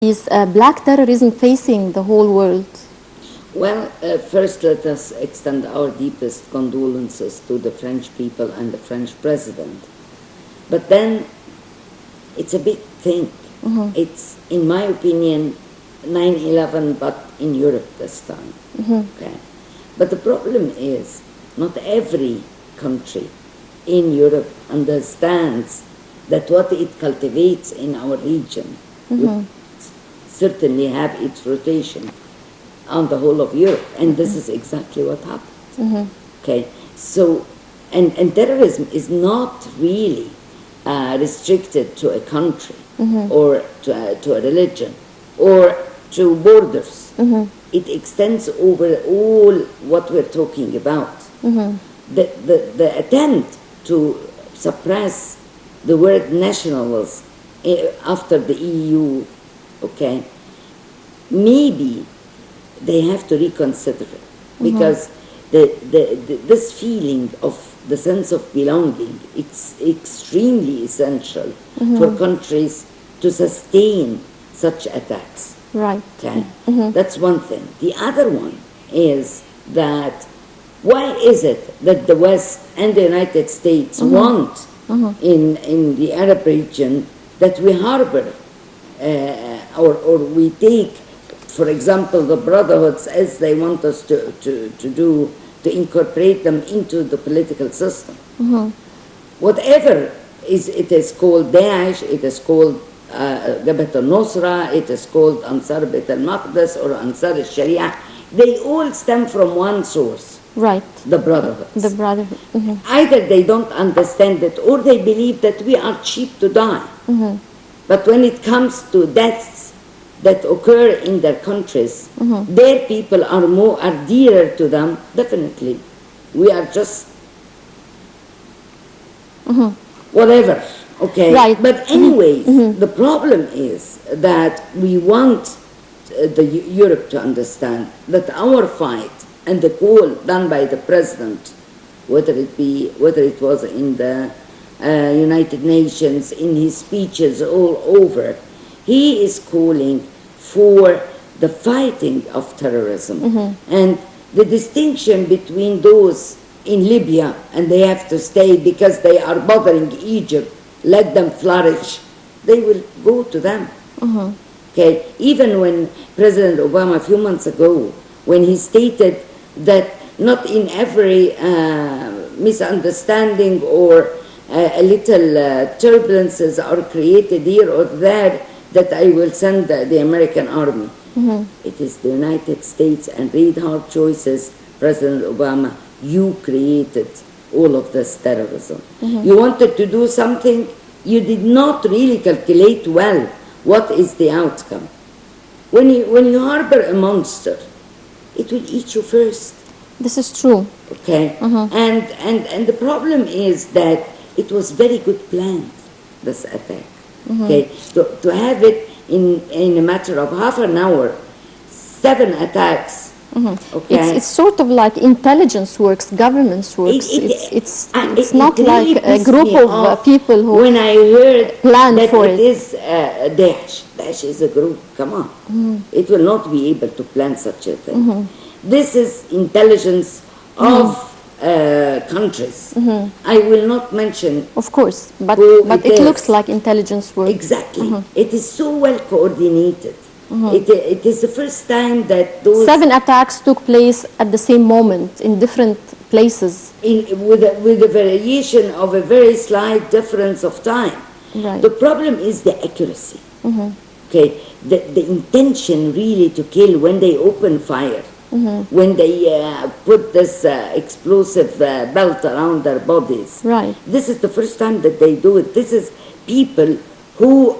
is black terrorism facing the whole world? Well, first let us extend our deepest condolences to the French people and the French president. But then, it's a big thing. It's, in my opinion, 9/11, but in Europe this time. Okay. But the problem is, not every country in Europe understands that what it cultivates in our region would certainly have its rotation on the whole of Europe, and this is exactly what happened. Okay, so, and terrorism is not really restricted to a country or to a religion or to borders. It extends over all what we're talking about. The attempt to suppress the word nationalism after the EU, okay, maybe they have to reconsider it, because this feeling of the sense of belonging, it's extremely essential for countries to sustain such attacks. Right. Okay? That's one thing. The other one is that why is it that the West and the United States want in the Arab region that we harbor or we take, for example, the brotherhoods as they want us to do, to incorporate them into the political system. Whatever it is called Daesh, it is called Jabhat al-Nusra, it is called Ansar Bayt al-Maqdis or Ansar al-Sharia, they all stem from one source. Right. The brotherhood. The brotherhood. Either they don't understand it or they believe that we are cheap to die. But when it comes to deaths that occur in their countries, their people are dearer to them, definitely. We are just whatever, okay? Right. But anyways, the problem is that we want Europe to understand that our fight and the call done by the president, whether it was in the United Nations, in his speeches all over, he is calling for the fighting of terrorism and the distinction between those in Libya, and they have to stay because they are bothering Egypt, let them flourish, they will go to them. Okay, even when President Obama a few months ago, when he stated that not in every misunderstanding or a little turbulences are created here or there, that I will send the American army. It is the United States, and read hard choices, President Obama, you created all of this terrorism. You wanted to do something, you did not really calculate well what is the outcome. When you harbor a monster, it will eat you first. This is true. Okay, and the problem is that it was very good planned, this attack. Okay, to have it in a matter of half an hour, 7 attacks. Okay, It's sort of like intelligence works, governance works. It's not really like a pissed group me of off people who when I heard planned that for it it. is Daesh. Daesh is a group. Come on, it will not be able to plan such a thing. This is intelligence of countries. I will not mention. Of course, but it looks like intelligence work. Exactly. It is so well coordinated. It is the first time that those 7 attacks took place at the same moment in different places. with a variation of a very slight difference of time. Right. The problem is the accuracy. Okay, the intention really to kill when they open fire. When they put this explosive belt around their bodies. Right. This is the first time that they do it. This is people who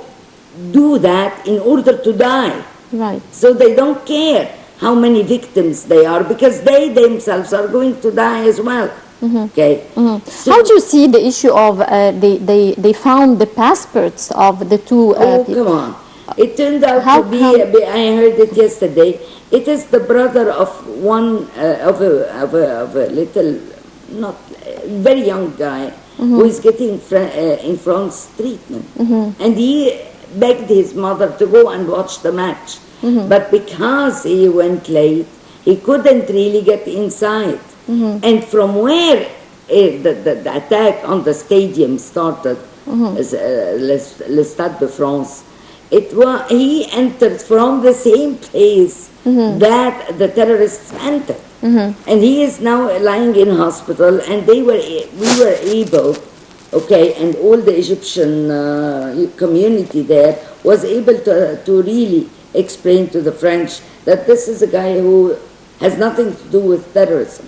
do that in order to die. Right. So they don't care how many victims they are, because they themselves are going to die as well. Okay. So How do you see the issue of they found the passports of the two people? come on. It turned out How to be, come? I heard it yesterday, it is the brother of one, of a little, not, very young guy who is getting in France treatment. And he begged his mother to go and watch the match. But because he went late, he couldn't really get inside. And from where the attack on the stadium started, Le Stade de France, he entered from the same place that the terrorists entered. And he is now lying in hospital, and we were able, and all the Egyptian community there was able to really explain to the French that this is a guy who has nothing to do with terrorism.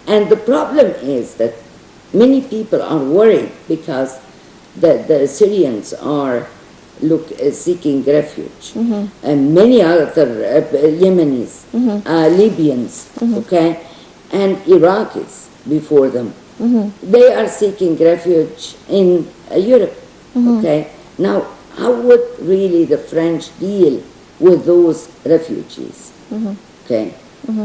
And the problem is that many people are worried because the Syrians are seeking refuge, and many other Yemenis, Libyans, and Iraqis before them. They are seeking refuge in Europe. Now, how would really the French deal with those refugees?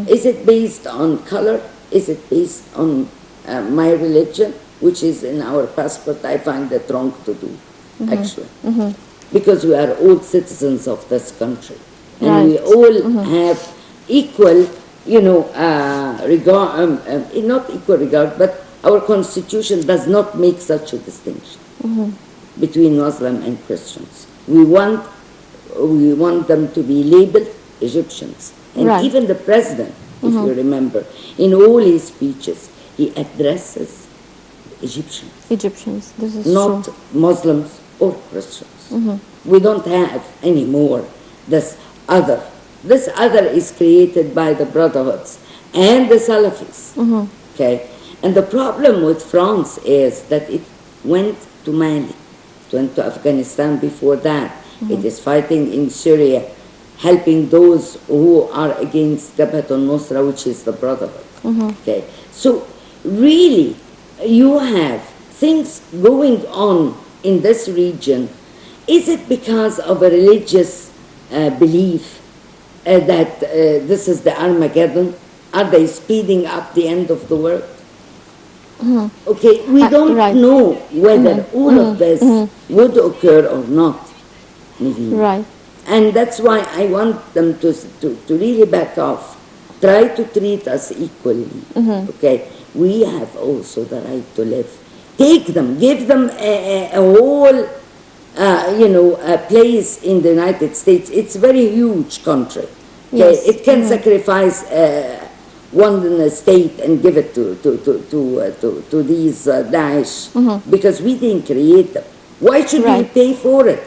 Is it based on color? Is it based on my religion, which is in our passport? I find that wrong to do, actually. Because we are all citizens of this country. And we all have equal, regard, not equal regard, but our constitution does not make such a distinction between Muslim and Christians. We want them to be labeled Egyptians. And even the president, if you remember, in all his speeches, he addresses Egyptians. This is not true. Muslims or Christians. We don't have anymore this other. This other is created by the Brotherhoods and the Salafis. And the problem with France is that it went to Mali, it went to Afghanistan before that. It is fighting in Syria, helping those who are against Jabhat al-Nusra, which is the Brotherhood. So really, you have things going on in this region. Is it because of a religious belief that this is the Armageddon? Are they speeding up the end of the world? We don't know whether all of this would occur or not. And that's why I want them to really back off. Try to treat us equally. We have also the right to live. Take them, give them a whole, a place in the United States. It's a very huge country. It can sacrifice one state and give it to these Daesh because we didn't create them. Why should we pay for it?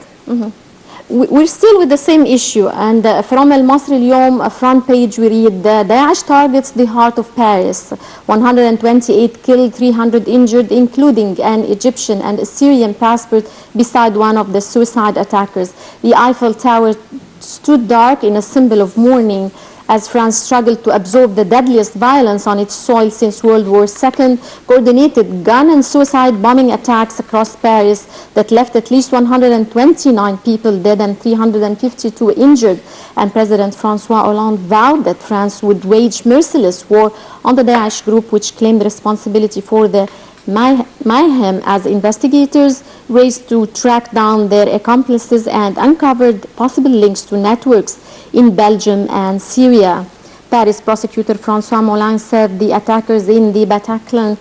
We're still with the same issue, and from El Masri Al-Yom, a front page, we read, Daesh targets the heart of Paris, 128 killed, 300 injured, including an Egyptian and a Syrian passport beside one of the suicide attackers. The Eiffel Tower stood dark in a symbol of mourning as France struggled to absorb the deadliest violence on its soil since World War II, coordinated gun and suicide bombing attacks across Paris that left at least 129 people dead and 352 injured. And President François Hollande vowed that France would wage merciless war on the Daesh group, which claimed responsibility for the mayhem as investigators raced to track down their accomplices and uncovered possible links to networks in Belgium and Syria. Paris prosecutor François Molin said the attackers in the Bataclan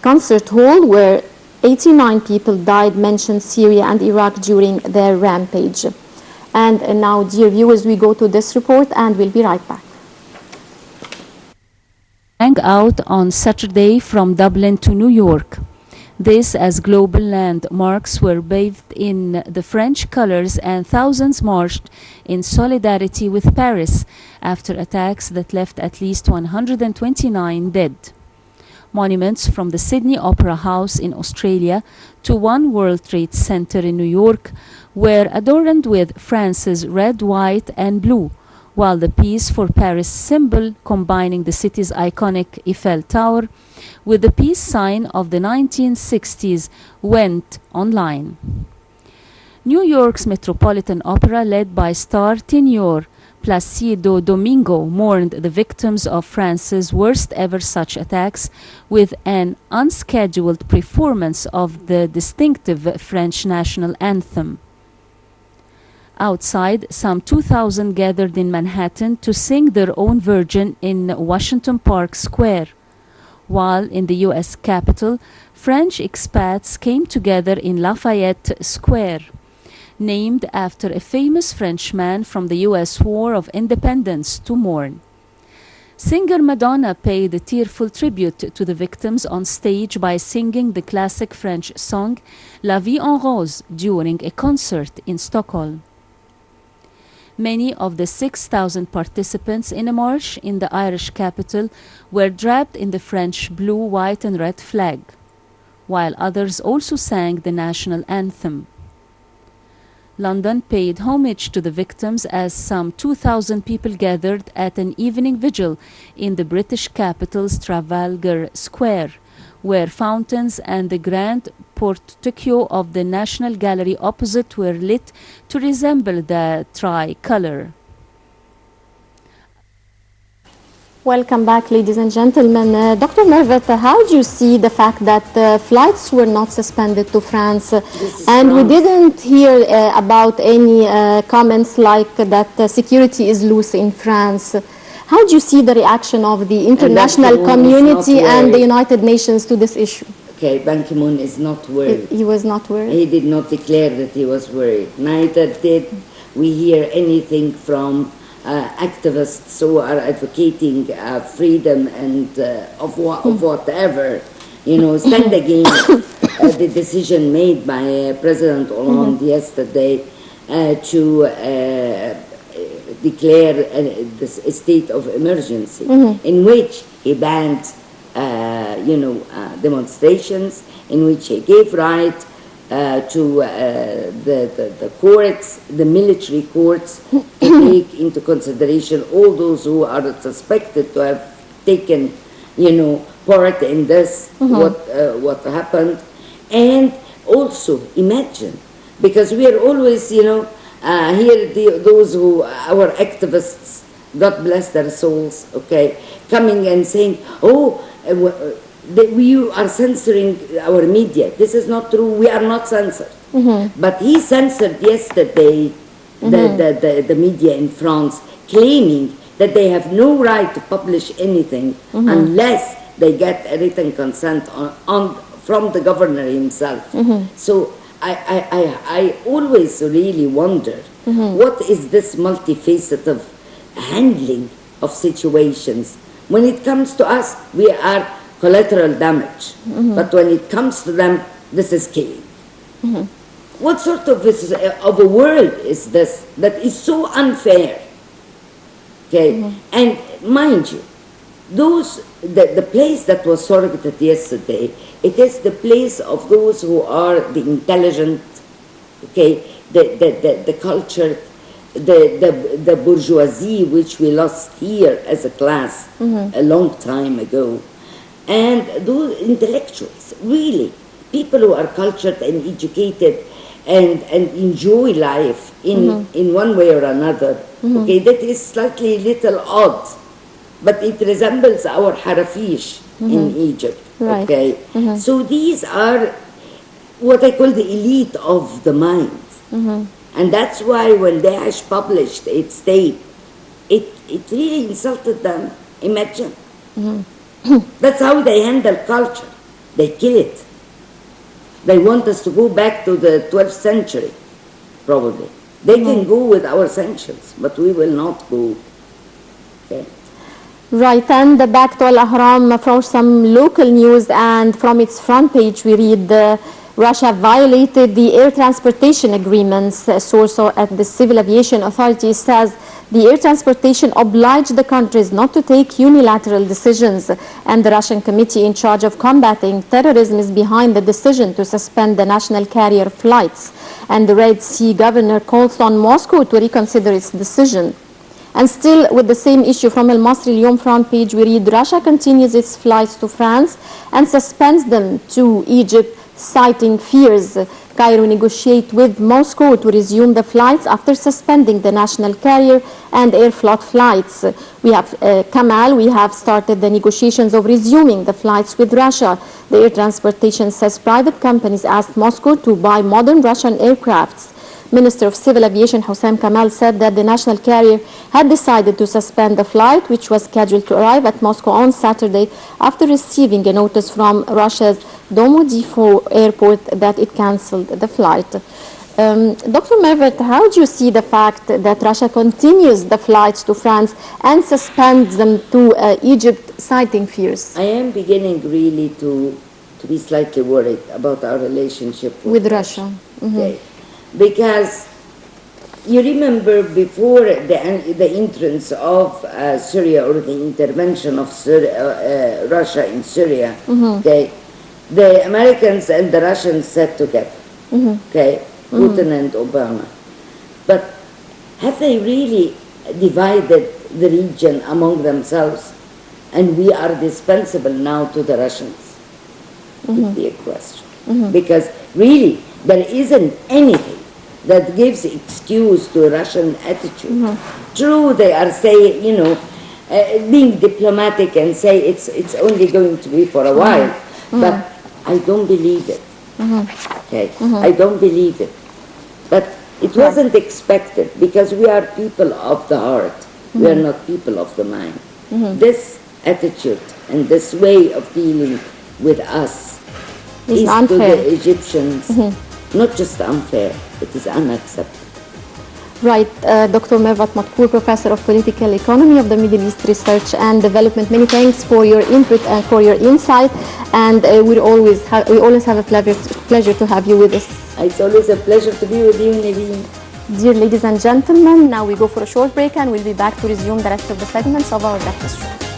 concert hall where 89 people died mentioned Syria and Iraq during their rampage. And now, dear viewers, we go to this report and we'll be right back. Hang out on Saturday from Dublin to New York. This as global landmarks were bathed in the French colors and thousands marched in solidarity with Paris after attacks that left at least 129 dead. Monuments from the Sydney Opera House in Australia to One World Trade Center in New York were adorned with France's red, white and blue, while the Peace for Paris symbol combining the city's iconic Eiffel Tower with the peace sign of the 1960s went online. New York's Metropolitan Opera, led by star tenor Placido Domingo, mourned the victims of France's worst ever such attacks with an unscheduled performance of the distinctive French national anthem. Outside, some 2,000 gathered in Manhattan to sing their own version in Washington Park Square. While in the U.S. Capitol, French expats came together in Lafayette Square, named after a famous Frenchman from the U.S. War of Independence, to mourn. Singer Madonna paid a tearful tribute to the victims on stage by singing the classic French song La Vie en Rose during a concert in Stockholm. Many of the 6,000 participants in a march in the Irish capital were draped in the French blue, white and red flag, while others also sang the national anthem. London paid homage to the victims as some 2,000 people gathered at an evening vigil in the British capital's Trafalgar Square, where fountains and the grand portico of the National Gallery opposite were lit to resemble the tricolour. Welcome back, ladies and gentlemen. Dr. Mervat, how do you see the fact that flights were not suspended to France? And we didn't hear about any comments like that security is loose in France. How do you see the reaction of the international community and the United Nations to this issue? Okay, Ban Ki-moon is not worried. He was not worried? He did not declare that he was worried. Neither did we hear anything from activists who are advocating freedom and of whatever, stand against the decision made by President Hollande yesterday to declare a state of emergency, in which he banned, demonstrations, in which he gave right to the courts, the military courts, to take into consideration all those who are suspected to have taken, part in this, what happened. And also imagine, because we are always, here those who, our activists, God bless their souls, okay, coming and saying, we are censoring our media. This is not true. We are not censored. But he censored yesterday the media in France, claiming that they have no right to publish anything unless they get a written consent from the governor himself. So I always really wonder, what is this multifaceted handling of situations? When it comes to us, we are collateral damage. But when it comes to them, this is killing. What sort of a world is this that is so unfair? Okay, and mind you, the place that was targeted yesterday, it is the place of those who are the intelligent, okay, the cultured, the bourgeoisie, which we lost here as a class a long time ago. And those intellectuals, really, people who are cultured and educated and enjoy life in one way or another, okay, that is slightly little odd, but it resembles our harafish in Egypt, okay? So these are what I call the elite of the mind. And that's why when Daesh published its tape, it really insulted them. Imagine. That's how they handle culture. They kill it. They want us to go back to the 12th century, probably. They can go with our sanctions, but we will not go. Okay. Right, and back to Al-Ahram for some local news, and from its front page we read Russia violated the air transportation agreements. A source at the Civil Aviation Authority says the air transportation obliged the countries not to take unilateral decisions, and the Russian committee in charge of combating terrorism is behind the decision to suspend the national carrier flights. And the Red Sea governor calls on Moscow to reconsider its decision. And still with the same issue, from El Masri Al-Yom front page we read Russia continues its flights to France and suspends them to Egypt, citing fears Cairo negotiate with Moscow to resume the flights after suspending the national carrier and Aeroflot flights. We have Kamal, we have started the negotiations of resuming the flights with Russia. The air transportation says private companies asked Moscow to buy modern Russian aircrafts. Minister of Civil Aviation Houssam Kamal said that the national carrier had decided to suspend the flight, which was scheduled to arrive at Moscow on Saturday after receiving a notice from Russia's Domodinsko airport that it cancelled the flight. Dr. Mervat, how do you see the fact that Russia continues the flights to France and suspends them to Egypt, citing fears? I am beginning really to be slightly worried about our relationship With Russia. Okay. Because you remember before the entrance of Syria, or the intervention of Russia in Syria, okay, the Americans and the Russians sat together, okay, Putin and Obama. But have they really divided the region among themselves, and we are dispensable now to the Russians? Would be a question. Because really, there isn't anything that gives excuse to Russian attitude. True, they are saying, being diplomatic and say it's only going to be for a while, but I don't believe it. Okay, I don't believe it. But it wasn't expected, because we are people of the heart. We are not people of the mind. This attitude and this way of dealing with us is to the Egyptians not just unfair, it is unacceptable. Right, Dr. Mervat Madkour, Professor of Political Economy of the Middle East Research and Development. Many thanks for your input and for your insight, and we always have a pleasure to have you with us. It's always a pleasure to be with you, Naveen. Dear ladies and gentlemen, now we go for a short break, and we'll be back to resume the rest of the segments of our breakfast show.